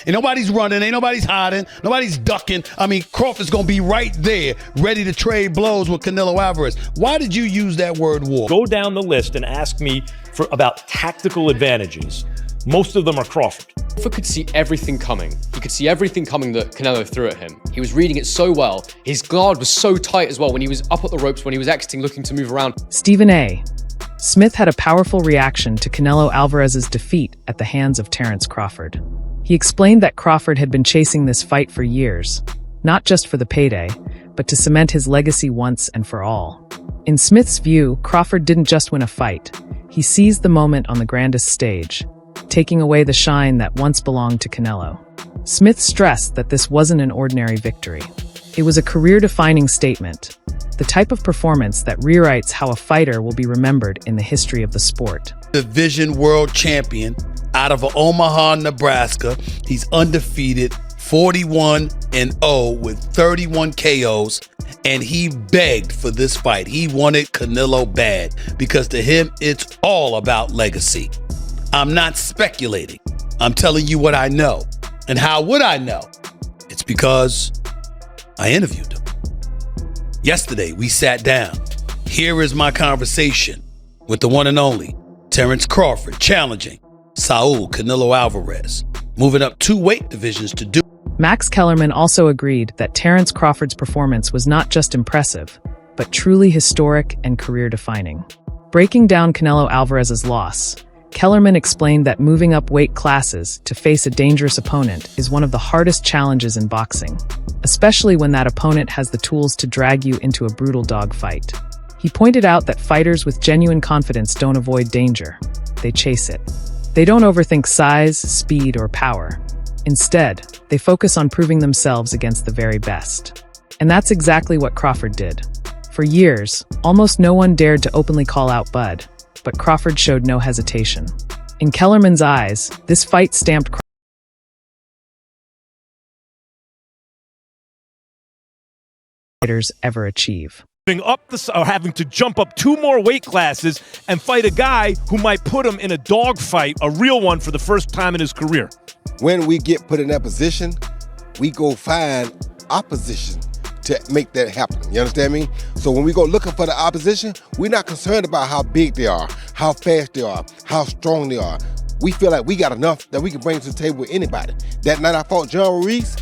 Ain't nobody's running, ain't nobody's hiding, nobody's ducking. I mean, Crawford's going to be right there, ready to trade blows with Canelo Alvarez. Why did you use that word war? Go down the list and ask me about tactical advantages. Most of them are Crawford. Crawford could see everything coming. He could see everything coming that Canelo threw at him. He was reading it so well. His guard was so tight as well when he was up at the ropes, when he was exiting, looking to move around. Stephen A. Smith had a powerful reaction to Canelo Alvarez's defeat at the hands of Terence Crawford. He explained that Crawford had been chasing this fight for years, not just for the payday, but to cement his legacy once and for all. In Smith's view, Crawford didn't just win a fight. He seized the moment on the grandest stage, taking away the shine that once belonged to Canelo. Smith stressed that this wasn't an ordinary victory. It was a career-defining statement, the type of performance that rewrites how a fighter will be remembered in the history of the sport. Division world champion out of Omaha, Nebraska. He's undefeated, 41-0 with 31 KOs, and he begged for this fight. He wanted Canelo bad because to him, it's all about legacy. I'm not speculating. I'm telling you what I know. And how would I know? It's because I interviewed him. Yesterday, we sat down. Here is my conversation with the one and only Terence Crawford challenging Saul Canelo Alvarez, moving up 2 weight divisions to do. Max Kellerman also agreed that Terence Crawford's performance was not just impressive, but truly historic and career-defining. Breaking down Canelo Alvarez's loss, Kellerman explained that moving up weight classes to face a dangerous opponent is one of the hardest challenges in boxing, especially when that opponent has the tools to drag you into a brutal dogfight. He pointed out that fighters with genuine confidence don't avoid danger, they chase it. They don't overthink size, speed, or power. Instead, they focus on proving themselves against the very best. And that's exactly what Crawford did. For years, almost no one dared to openly call out Bud, but Crawford showed no hesitation. In Kellerman's eyes, this fight stamped fighters ever achieve. Having to jump up 2 more weight classes and fight a guy who might put him in a dogfight, a real one, for the first time in his career. When we get put in that position, we go find opposition to make that happen. You understand me? So when we go looking for the opposition, we're not concerned about how big they are, how fast they are, how strong they are. We feel like we got enough that we can bring to the table with anybody. That night I fought John Ruiz,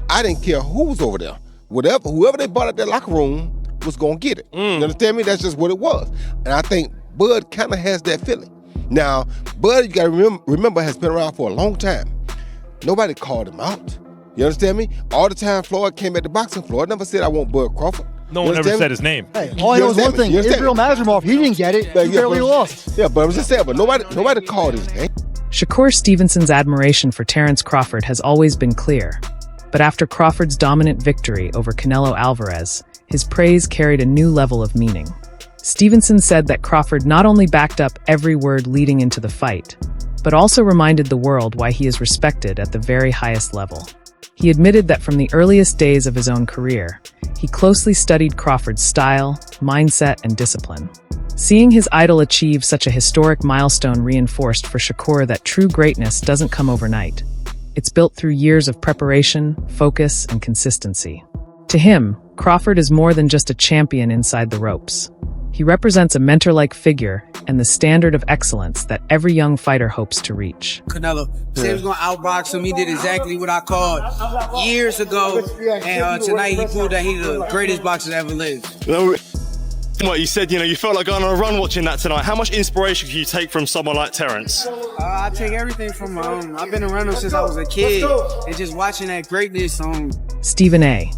I didn't care who was over there. Whoever they brought out that locker room was gonna get it. You understand me? That's just what it was. And I think Bud kind of has that feeling. Now, Bud, you gotta remember, has been around for a long time. Nobody called him out. You understand me? All the time Floyd came at the boxing, Floyd never said, I want Bud Crawford. No one ever said his name. Hey, all I know is one thing, Israel Mazrimov, he didn't get it, he barely lost. Yeah, but I was just saying, but nobody called his name. Shakur Stevenson's admiration for Terence Crawford has always been clear. But after Crawford's dominant victory over Canelo Alvarez, his praise carried a new level of meaning. Stevenson said that Crawford not only backed up every word leading into the fight, but also reminded the world why he is respected at the very highest level. He admitted that from the earliest days of his own career, he closely studied Crawford's style, mindset, and discipline. Seeing his idol achieve such a historic milestone reinforced for Shakur that true greatness doesn't come overnight. It's built through years of preparation, focus, and consistency. To him, Crawford is more than just a champion inside the ropes. He represents a mentor-like figure and the standard of excellence that every young fighter hopes to reach. Canelo said he was going to outbox him. He did exactly what I called years ago. And tonight he proved that he's the greatest boxer that ever lived. What you said, you felt like going on a run watching that tonight. How much inspiration can you take from someone like Terence? I take everything from him. I've been around him since I was a kid. And just watching that greatness. Stephen A.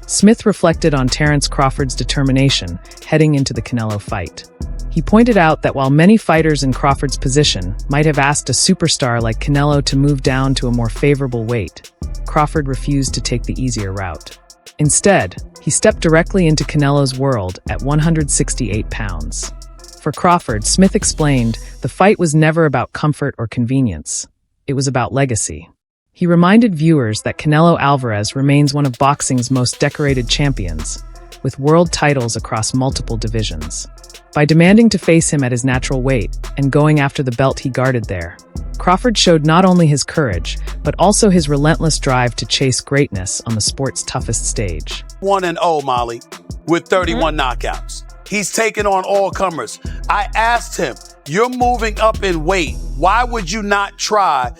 Smith reflected on Terence Crawford's determination heading into the Canelo fight. He pointed out that while many fighters in Crawford's position might have asked a superstar like Canelo to move down to a more favorable weight, Crawford refused to take the easier route. Instead, he stepped directly into Canelo's world at 168 pounds. For Crawford, Smith explained, the fight was never about comfort or convenience. It was about legacy. He reminded viewers that Canelo Alvarez remains one of boxing's most decorated champions, with world titles across multiple divisions. By demanding to face him at his natural weight and going after the belt he guarded there, Crawford showed not only his courage, but also his relentless drive to chase greatness on the sport's toughest stage. 1-0, Molly, with 31 knockouts. He's taken on all comers. I asked him, you're moving up in weight. Why would you not try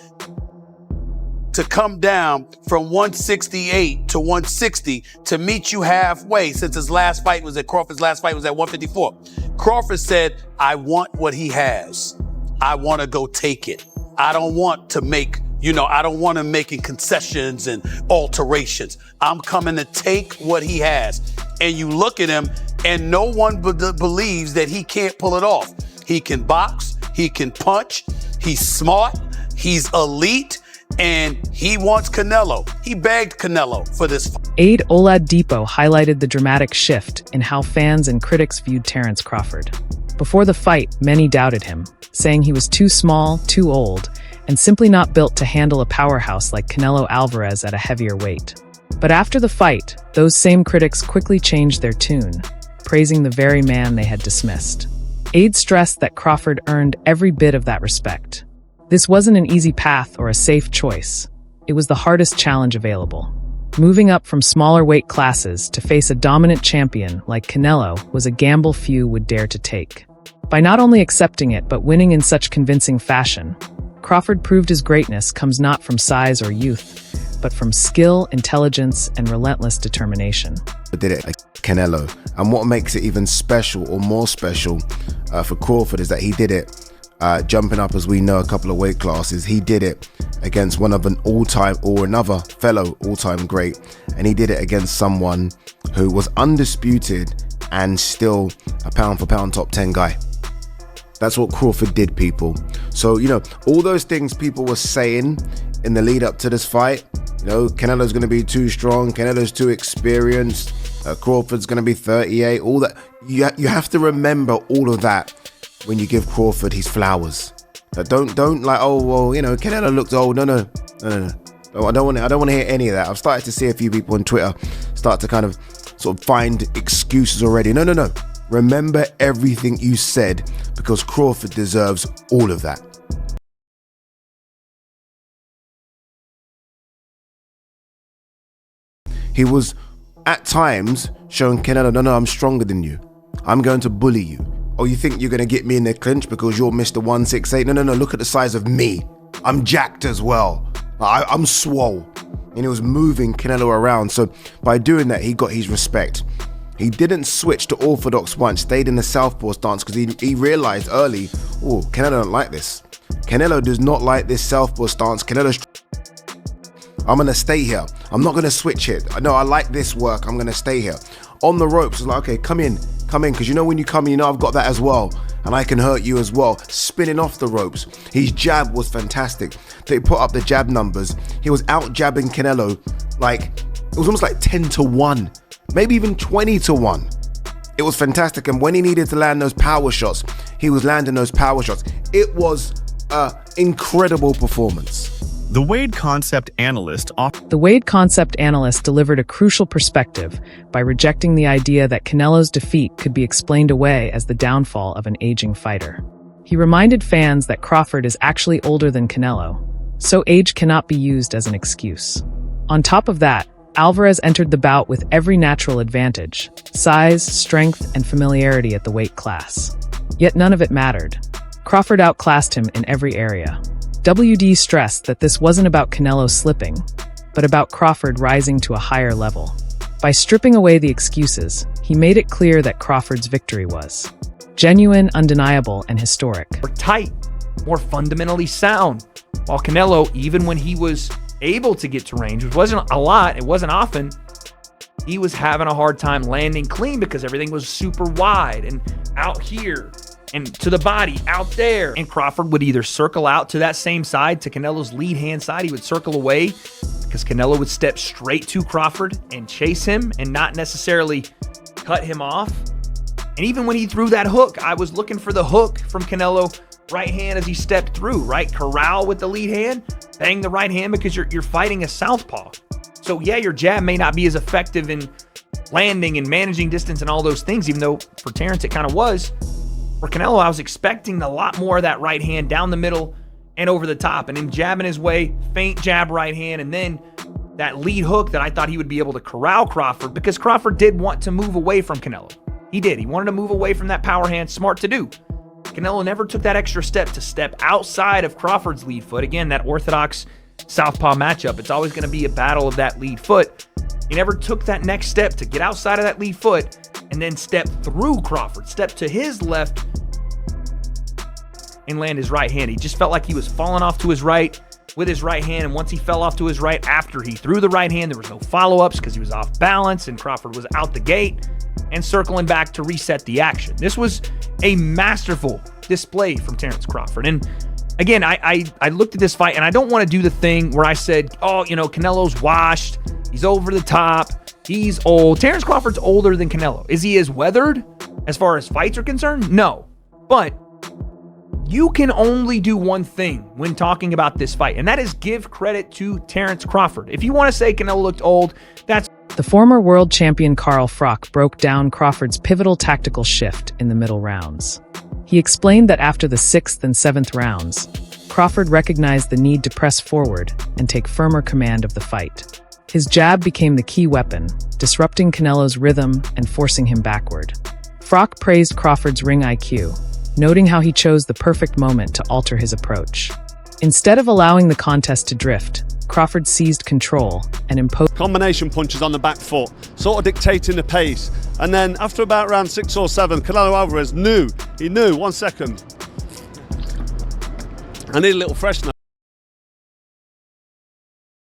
to come down from 168 to 160 to meet you halfway, since Crawford's last fight was at 154. Crawford said, I want what he has. I want to go take it. I don't want to I don't want him making concessions and alterations. I'm coming to take what he has. And you look at him and no one believes that he can't pull it off. He can box, he can punch, he's smart, he's elite, and he wants Canelo. He begged Canelo for this fight. Aide Oladipo highlighted the dramatic shift in how fans and critics viewed Terence Crawford. Before the fight, many doubted him, saying he was too small, too old, and simply not built to handle a powerhouse like Canelo Alvarez at a heavier weight. But after the fight, those same critics quickly changed their tune, praising the very man they had dismissed. Aide stressed that Crawford earned every bit of that respect. This wasn't an easy path or a safe choice. It was the hardest challenge available. Moving up from smaller weight classes to face a dominant champion like Canelo was a gamble few would dare to take. By not only accepting it but winning in such convincing fashion, Crawford proved his greatness comes not from size or youth, but from skill, intelligence, and relentless determination. Did it like Canelo, and what makes it even special or more special for Crawford is that he did it jumping up, as we know, a couple of weight classes. He did it against one of an all-time or another fellow all-time great, and he did it against someone who was undisputed and still a pound-for-pound top 10 guy. That's what Crawford did, people. So, all those things people were saying in the lead up to this fight, Canelo's going to be too strong, Canelo's too experienced, Crawford's going to be 38, all that. You have to remember all of that when you give Crawford his flowers. Don't like, oh, well, Canelo looked old. No. I don't want to hear any of that. I've started to see a few people on Twitter start to kind of sort of find excuses already. No. Remember everything you said, because Crawford deserves all of that. He was at times showing Canelo, no, I'm stronger than you. I'm going to bully you. Oh, you think you're going to get me in the clinch because you're Mr. 168? No, look at the size of me. I'm jacked as well. I'm swole. And he was moving Canelo around. So by doing that, he got his respect. He didn't switch to orthodox once, stayed in the southpaw stance because he realized early, oh, Canelo don't like this. Canelo does not like this southpaw stance. I'm going to stay here. I'm not going to switch it. No, I like this work. I'm going to stay here. On the ropes, it's like, okay, come in, because when you come in, I've got that as well, and I can hurt you as well. Spinning off the ropes. His jab was fantastic. They put up the jab numbers. He was out jabbing Canelo it was almost like 10-1, maybe even 20-1. It was fantastic, and when he needed to land those power shots, he was landing those power shots. It was an incredible performance. The Wade Concept Analyst delivered a crucial perspective by rejecting the idea that Canelo's defeat could be explained away as the downfall of an aging fighter. He reminded fans that Crawford is actually older than Canelo, so age cannot be used as an excuse. On top of that, Alvarez entered the bout with every natural advantage: size, strength, and familiarity at the weight class. Yet none of it mattered. Crawford outclassed him in every area. WD stressed that this wasn't about Canelo slipping, but about Crawford rising to a higher level. By stripping away the excuses, he made it clear that Crawford's victory was genuine, undeniable, and historic. More tight, more fundamentally sound. While Canelo, even when he was able to get to range, which wasn't a lot, it wasn't often, he was having a hard time landing clean because everything was super wide and out here and to the body out there. And Crawford would either circle out to that same side, to Canelo's lead hand side. He would circle away because Canelo would step straight to Crawford and chase him and not necessarily cut him off. And even when he threw that hook, I was looking for the hook from Canelo right hand as he stepped through, right? Corral with the lead hand, bang the right hand because you're fighting a southpaw. So yeah, your jab may not be as effective in landing and managing distance and all those things, even though for Terence it kind of was. For Canelo, I was expecting a lot more of that right hand down the middle and over the top, and him jabbing his way, feint jab right hand, and then that lead hook that I thought he would be able to corral Crawford, because Crawford did want to move away from Canelo. He did. He wanted to move away from that power hand. Smart to do. Canelo never took that extra step to step outside of Crawford's lead foot. Again, that orthodox southpaw matchup. It's always going to be a battle of that lead foot. He never took that next step to get outside of that lead foot and then step through Crawford, step to his left and land his right hand. He just felt like he was falling off to his right with his right hand, and once he fell off to his right after he threw the right hand, there was no follow-ups because he was off balance and Crawford was out the gate and circling back to reset the action. This was a masterful display from Terence Crawford. And again, I looked at this fight, and I don't want to do the thing where I said, oh, Canelo's washed, he's over the top, he's old. Terence Crawford's older than Canelo. Is he as weathered as far as fights are concerned? No. But you can only do one thing when talking about this fight, and that is give credit to Terence Crawford. If you want to say Canelo looked old, that's... The former world champion Carl Froch broke down Crawford's pivotal tactical shift in the middle rounds. He explained that after the 6th and 7th rounds, Crawford recognized the need to press forward and take firmer command of the fight. His jab became the key weapon, disrupting Canelo's rhythm and forcing him backward. Froch praised Crawford's ring IQ, noting how he chose the perfect moment to alter his approach. Instead of allowing the contest to drift, Crawford seized control and imposed combination punches on the back foot, sort of dictating the pace. And then after about round 6 or 7, Canelo Alvarez knew, 1 second, I need a little freshener.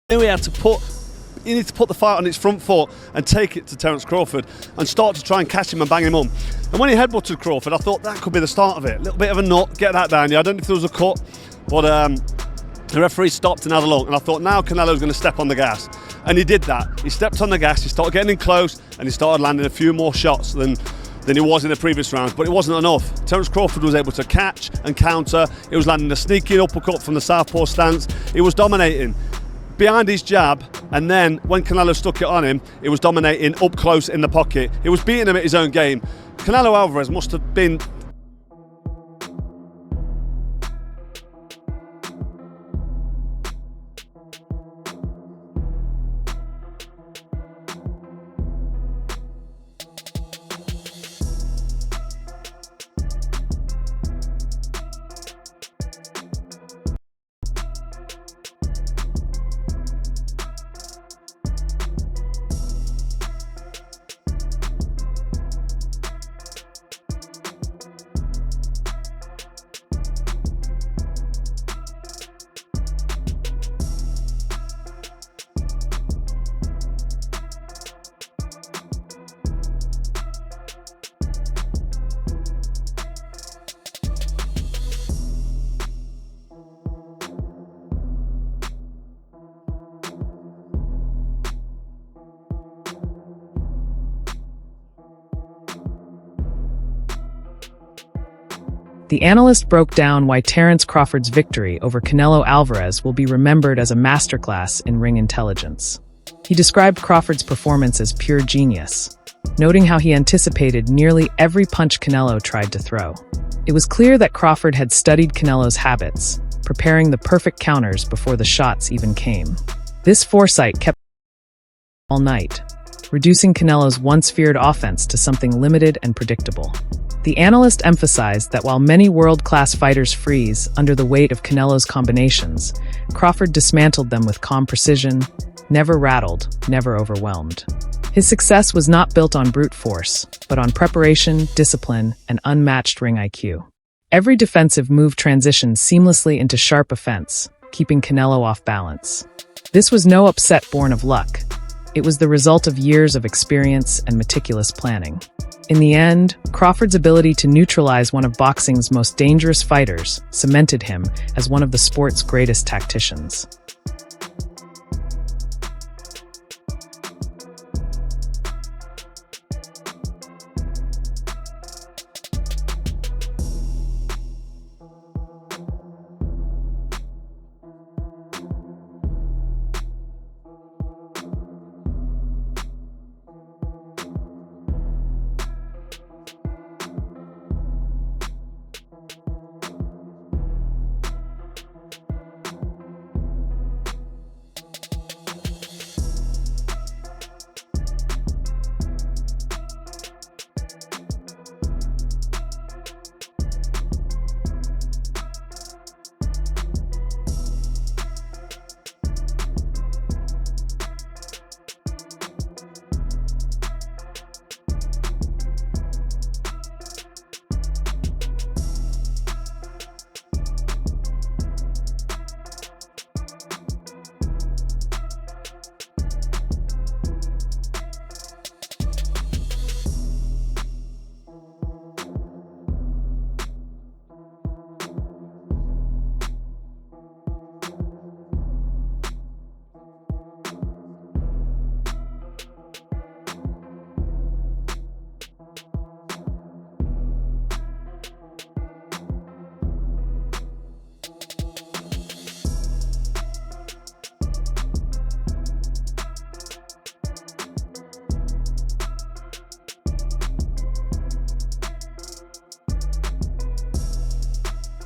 He needed to put the fight on its front foot and take it to Terence Crawford and start to try and catch him and bang him on. And when he headbutted Crawford, I thought that could be the start of it. A little bit of a nut, get that down. Yeah, I don't know if there was a cut, but the referee stopped and had a look, and I thought now Canelo's going to step on the gas. And he did that. He stepped on the gas, he started getting in close, and he started landing a few more shots than he was in the previous rounds, but it wasn't enough. Terence Crawford was able to catch and counter. He was landing a sneaky uppercut from the southpaw stance. He was dominating behind his jab, and then when Canelo stuck it on him, he was dominating up close in the pocket. He was beating him at his own game. Canelo Alvarez must have been... The analyst broke down why Terence Crawford's victory over Canelo Alvarez will be remembered as a masterclass in ring intelligence. He described Crawford's performance as pure genius, noting how he anticipated nearly every punch Canelo tried to throw. It was clear that Crawford had studied Canelo's habits, preparing the perfect counters before the shots even came. This foresight kept all night, reducing Canelo's once-feared offense to something limited and predictable. The analyst emphasized that while many world-class fighters freeze under the weight of Canelo's combinations, Crawford dismantled them with calm precision, never rattled, never overwhelmed. His success was not built on brute force, but on preparation, discipline, and unmatched ring IQ. Every defensive move transitioned seamlessly into sharp offense, keeping Canelo off balance. This was no upset born of luck. It was the result of years of experience and meticulous planning. In the end, Crawford's ability to neutralize one of boxing's most dangerous fighters cemented him as one of the sport's greatest tacticians.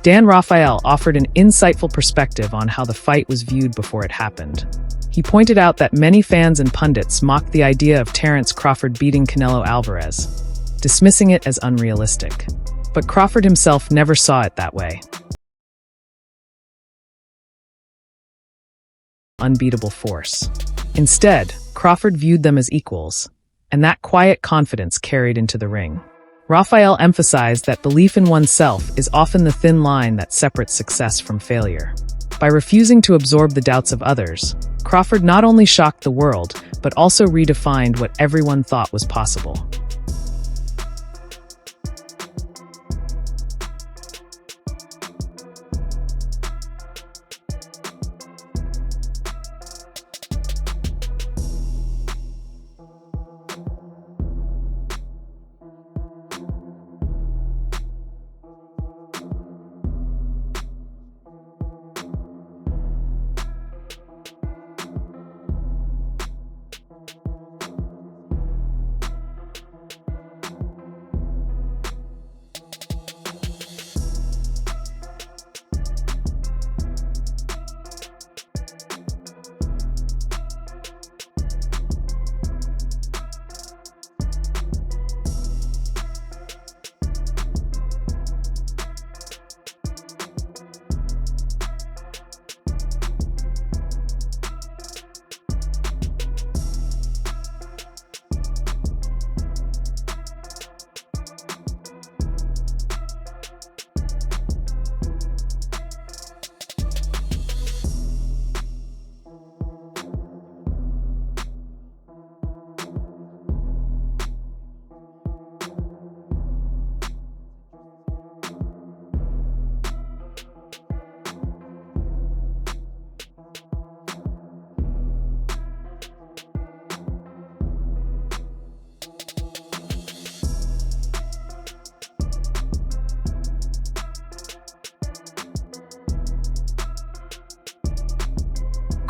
Dan Rafael offered an insightful perspective on how the fight was viewed before it happened. He pointed out that many fans and pundits mocked the idea of Terence Crawford beating Canelo Alvarez, dismissing it as unrealistic. But Crawford himself never saw it that way. Unbeatable force. Instead, Crawford viewed them as equals, and that quiet confidence carried into the ring. Rafael emphasized that belief in oneself is often the thin line that separates success from failure. By refusing to absorb the doubts of others, Crawford not only shocked the world, but also redefined what everyone thought was possible.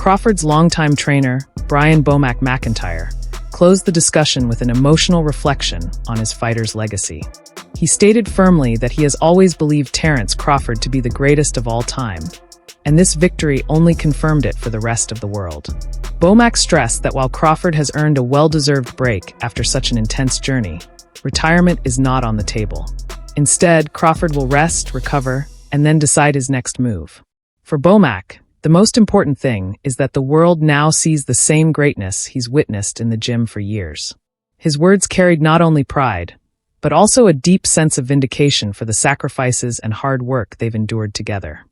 Crawford's longtime trainer, Brian Bomac McIntyre, closed the discussion with an emotional reflection on his fighter's legacy. He stated firmly that he has always believed Terence Crawford to be the greatest of all time, and this victory only confirmed it for the rest of the world. Bomac stressed that while Crawford has earned a well-deserved break after such an intense journey, retirement is not on the table. Instead, Crawford will rest, recover, and then decide his next move. For Bomac, the most important thing is that the world now sees the same greatness he's witnessed in the gym for years. His words carried not only pride, but also a deep sense of vindication for the sacrifices and hard work they've endured together.